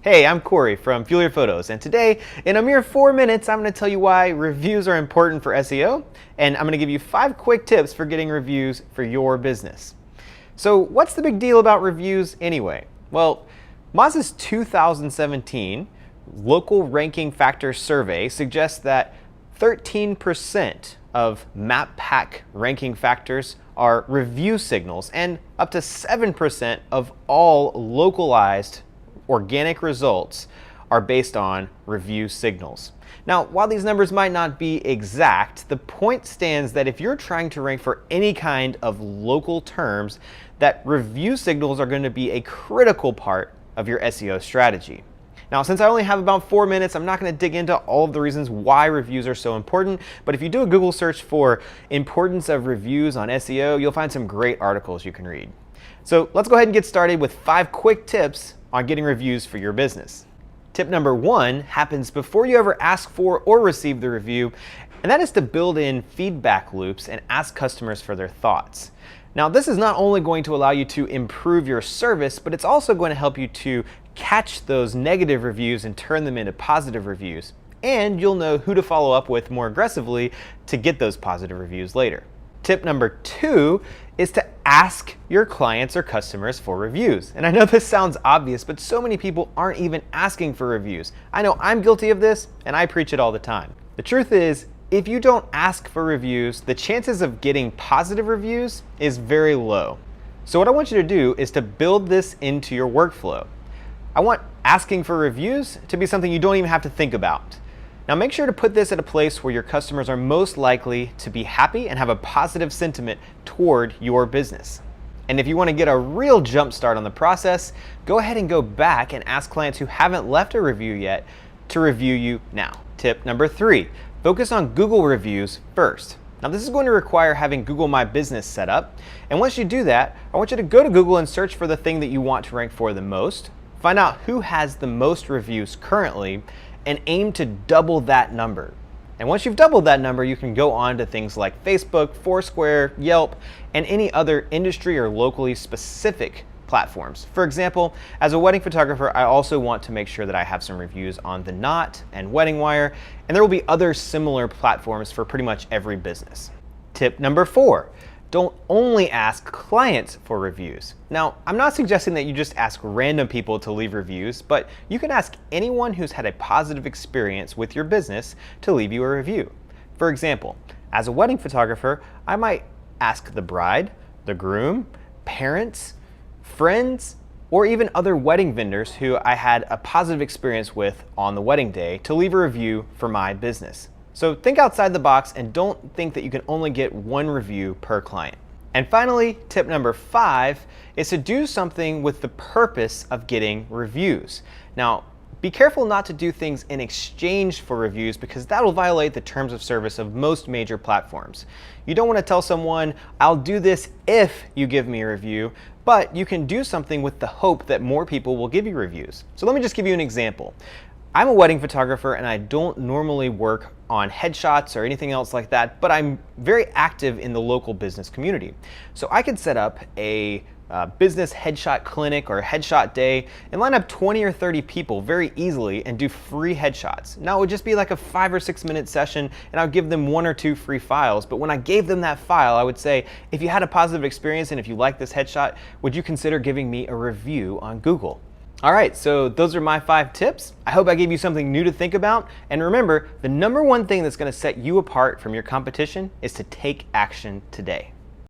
Hey, I'm Corey from Fuel Your Photos, and today, in a mere 4 minutes, I'm going to tell you why reviews are important for SEO, and I'm going to give you 5 quick tips for getting reviews for your business. So what's the big deal about reviews anyway? Well, Moz's 2017 Local Ranking Factors Survey suggests that 13% of MapPack ranking factors are review signals, and up to 7% of all localized organic results are based on review signals. Now, while these numbers might not be exact, the point stands that if you're trying to rank for any kind of local terms, that review signals are going to be a critical part of your SEO strategy. Now, since I only have about 4 minutes, I'm not going to dig into all of the reasons why reviews are so important, but if you do a Google search for importance of reviews on SEO, you'll find some great articles you can read. So let's go ahead and get started with 5 quick tips on getting reviews for your business. Tip number 1 happens before you ever ask for or receive the review, and that is to build in feedback loops and ask customers for their thoughts. Now, this is not only going to allow you to improve your service, but it's also going to help you to catch those negative reviews and turn them into positive reviews. And you'll know who to follow up with more aggressively to get those positive reviews later. Tip number 2 is to ask your clients or customers for reviews. And I know this sounds obvious, but so many people aren't even asking for reviews. I know I'm guilty of this, and I preach it all the time. The truth is, if you don't ask for reviews, the chances of getting positive reviews is very low. So what I want you to do is to build this into your workflow. I want asking for reviews to be something you don't even have to think about. Now make sure to put this at a place where your customers are most likely to be happy and have a positive sentiment toward your business. And if you want to get a real jump start on the process, go ahead and go back and ask clients who haven't left a review yet to review you now. Tip number 3, focus on Google reviews first. Now this is going to require having Google My Business set up. And once you do that, I want you to go to Google and search for the thing that you want to rank for the most. Find out who has the most reviews currently and aim to double that number. And once you've doubled that number, you can go on to things like Facebook, Foursquare, Yelp, and any other industry or locally specific platforms. For example, as a wedding photographer, I also want to make sure that I have some reviews on The Knot and Wedding Wire, and there will be other similar platforms for pretty much every business. Tip number 4. Don't only ask clients for reviews. Now, I'm not suggesting that you just ask random people to leave reviews, but you can ask anyone who's had a positive experience with your business to leave you a review. For example, as a wedding photographer, I might ask the bride, the groom, parents, friends, or even other wedding vendors who I had a positive experience with on the wedding day to leave a review for my business. So think outside the box and don't think that you can only get 1 review per client. And finally, tip number 5 is to do something with the purpose of getting reviews. Now, be careful not to do things in exchange for reviews because that will violate the terms of service of most major platforms. You don't want to tell someone, I'll do this if you give me a review, but you can do something with the hope that more people will give you reviews. So let me just give you an example. I'm a wedding photographer and I don't normally work on headshots or anything else like that, but I'm very active in the local business community. So I could set up a business headshot clinic or a headshot day and line up 20 or 30 people very easily and do free headshots. Now it would just be like a 5 or 6 minute session and I would give them 1 or 2 free files, but when I gave them that file, I would say, if you had a positive experience and if you like this headshot, would you consider giving me a review on Google? All right, so those are my 5 tips. I hope I gave you something new to think about. And remember, the number 1 thing that's going to set you apart from your competition is to take action today.